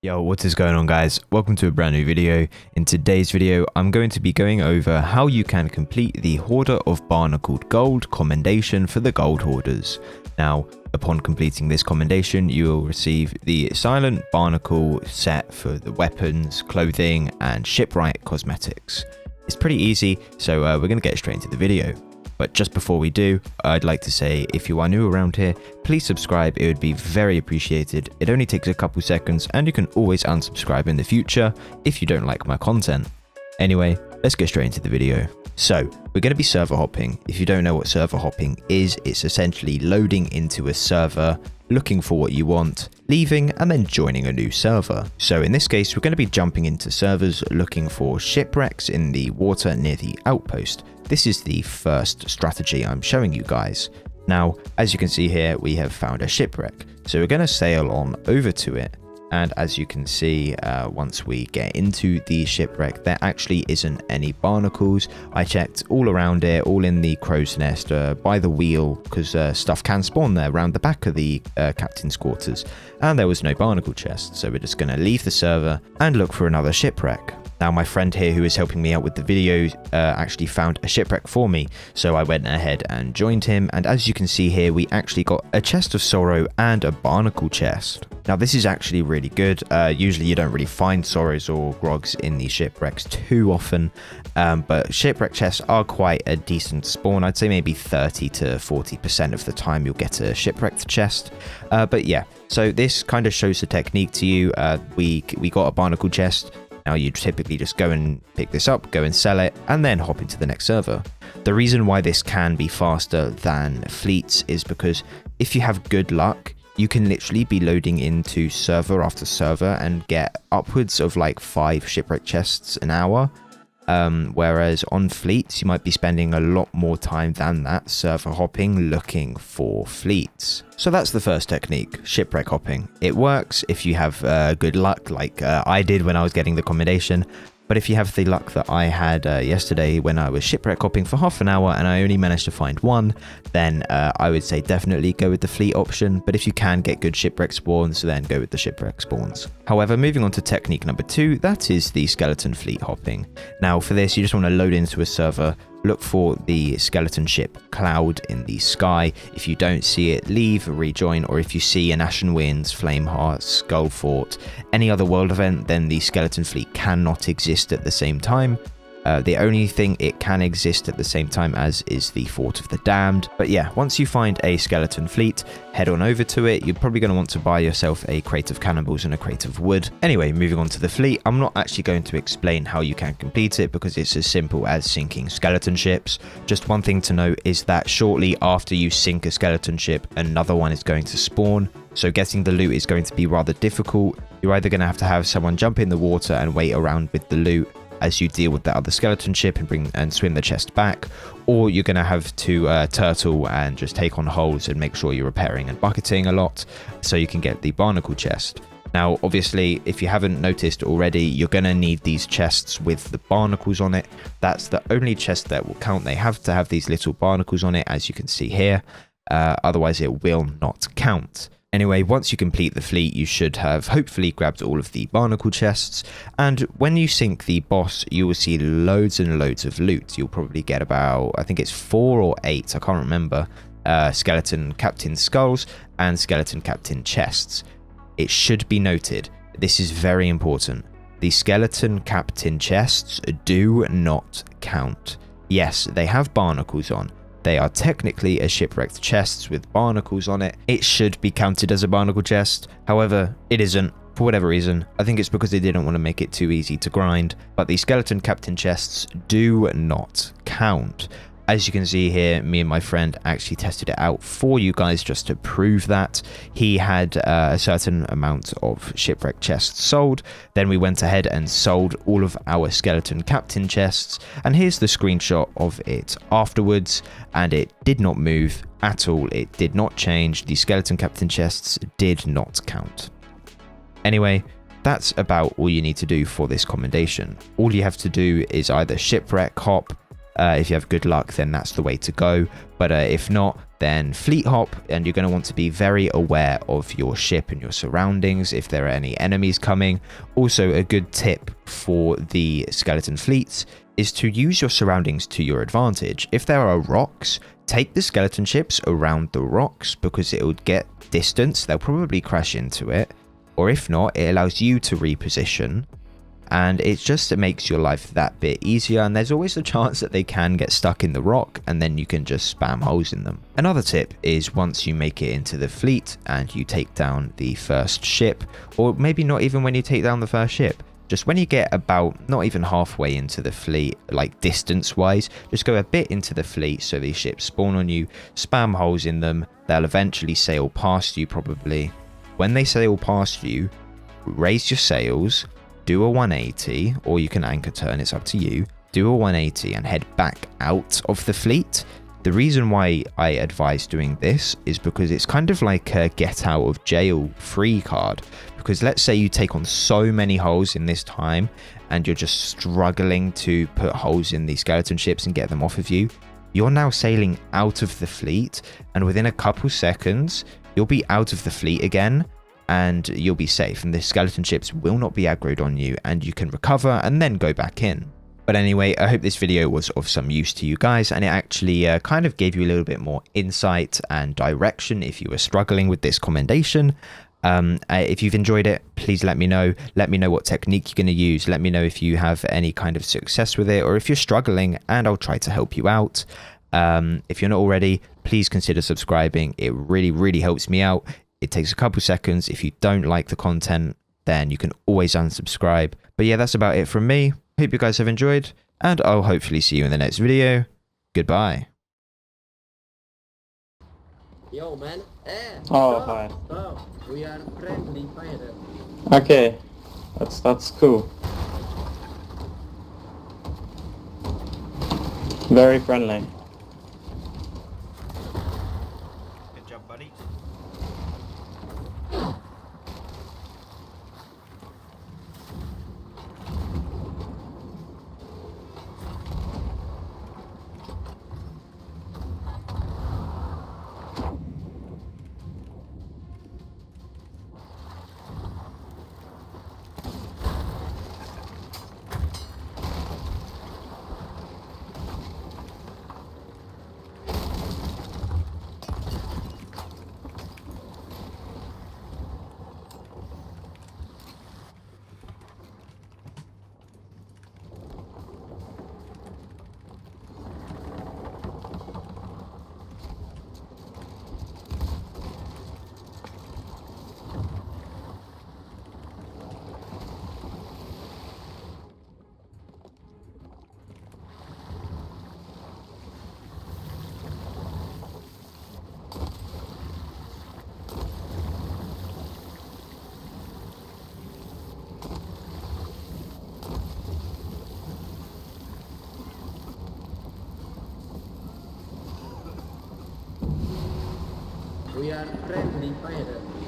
Yo, what is going on, guys? Welcome to a brand new video. In today's video, I'm going to be going over how you can complete the Hoarder of Barnacled Gold commendation for the Gold Hoarders. Now, upon completing this commendation, you will receive the Silent Barnacle set for the weapons, clothing, and Shipwreck cosmetics. It's pretty easy, so we're going to get straight into the video. But just before we do, I'd like to say if you are new around here, please subscribe. It would be very appreciated. It only takes a couple seconds and you can always unsubscribe in the future if you don't like my content. Anyway, let's get straight into the video. So, we're going to be server hopping. If you don't know what server hopping is, it's essentially loading into a server, looking for what you want, leaving, and then joining a new server. So in this case, we're going to be jumping into servers looking for shipwrecks in the water near the outpost. This is the first strategy I'm showing you guys. Now, as you can see here, we have found a shipwreck. So we're going to sail on over to it. And as you can see, once we get into the shipwreck, there actually isn't any barnacles. I checked all around it, all in the crow's nest, by the wheel, because stuff can spawn there around the back of the captain's quarters. And there was no barnacle chest, so we're just going to leave the server and look for another shipwreck. Now, my friend here who is helping me out with the video actually found a shipwreck for me, so I went ahead and joined him, and as you can see here, we actually got a chest of sorrow and a barnacle chest. Now, this is actually really good. Usually you don't really find sorrows or grogs in these shipwrecks too often, but shipwreck chests are quite a decent spawn. I'd say maybe 30 to 40% of the time you'll get a shipwrecked chest. But yeah, so this kind of shows the technique to you. We got a barnacle chest. Now you typically just go and pick this up, go and sell it, and then hop into the next server. The reason why this can be faster than fleets is because if you have good luck, you can literally be loading into server after server and get upwards of like 5 shipwreck chests an hour. Whereas on fleets, you might be spending a lot more time than that server hopping looking for fleets. So that's the first technique, shipwreck hopping. It works if you have good luck like I did when I was getting the commendation. But if you have the luck that I had yesterday when I was shipwreck hopping for half an hour and I only managed to find one, then I would say definitely go with the fleet option. But if you can get good shipwreck spawns, then go with the shipwreck spawns. However, moving on to technique number 2, that is the skeleton fleet hopping. Now for this, you just want to load into a server, look for the skeleton ship cloud in the sky. If you don't see it, leave, rejoin, or if you see an Ashen Winds, Flameheart, Skull Fort, any other world event, then the skeleton fleet cannot exist at the same time. The only thing it can exist at the same time as is the Fort of the Damned. But yeah, once you find a skeleton fleet, head on over to it. You're probably going to want to buy yourself a crate of cannonballs and a crate of wood. Anyway, moving on to the fleet, I'm not actually going to explain how you can complete it because it's as simple as sinking skeleton ships. Just one thing to note is that shortly after you sink a skeleton ship, another one is going to spawn. So getting the loot is going to be rather difficult. You're either going to have someone jump in the water and wait around with the loot as you deal with that other skeleton ship and swim the chest back, or you're going to have to turtle and just take on holes and make sure you're repairing and bucketing a lot so you can get the barnacle chest. Now, obviously, if you haven't noticed already, you're going to need these chests with the barnacles on it. That's the only chest that will count. They have to have these little barnacles on it, as you can see here. Otherwise, it will not count. Anyway, once you complete the fleet, you should have hopefully grabbed all of the barnacle chests, and when you sink the boss, you will see loads and loads of loot. You'll probably get about, I think it's 4 or 8, I can't remember, skeleton captain skulls and skeleton captain chests. It should be noted, this is very important, the skeleton captain chests do not count. Yes, they have barnacles on. They are technically a shipwrecked chests with barnacles on it. It should be counted as a barnacle chest. However, it isn't for whatever reason. I think it's because they didn't want to make it too easy to grind. But the skeleton captain chests do not count. As you can see here, me and my friend actually tested it out for you guys just to prove that. He had a certain amount of shipwreck chests sold. Then we went ahead and sold all of our skeleton captain chests. And here's the screenshot of it afterwards. And it did not move at all. It did not change. The skeleton captain chests did not count. Anyway, that's about all you need to do for this commendation. All you have to do is either shipwreck hop, If you have good luck, then that's the way to go. But if not, then fleet hop, and you're going to want to be very aware of your ship and your surroundings if there are any enemies coming. Also, a good tip for the skeleton fleets is to use your surroundings to your advantage. If there are rocks, take the skeleton ships around the rocks because it would get distance. They'll probably crash into it. Or if not, it allows you to reposition. And it makes your life that bit easier, and there's always a chance that they can get stuck in the rock, and then you can just spam holes in them. Another tip is once you make it into the fleet and you take down the first ship, or maybe not even when you take down the first ship, just when you get about not even halfway into the fleet, like distance wise, just go a bit into the fleet so these ships spawn on you, spam holes in them, they'll eventually sail past you probably. When they sail past you, raise your sails, do a 180, or you can anchor turn, it's up to you. Do a 180 and head back out of the fleet. The reason why I advise doing this is because it's kind of like a get out of jail free card. Because let's say you take on so many holes in this time and you're just struggling to put holes in these skeleton ships and get them off of you. You're now sailing out of the fleet, and within a couple seconds, you'll be out of the fleet again. And you'll be safe, and the skeleton ships will not be aggroed on you, and you can recover and then go back in. But anyway, I hope this video was of some use to you guys, and it actually kind of gave you a little bit more insight and direction if you were struggling with this commendation. If you've enjoyed it, please let me know. Let me know what technique you're going to use. Let me know if you have any kind of success with it, or if you're struggling, and I'll try to help you out. If you're not already, please consider subscribing. It really, really helps me out. It takes a couple seconds. If you don't like the content, then you can always unsubscribe. But yeah, that's about it from me. Hope you guys have enjoyed, and I'll hopefully see you in the next video. Goodbye. Yo, man. Oh, hi. Stop. We are friendly fighters. Okay, that's cool. Very friendly. Good job, buddy. We are friendly fighters.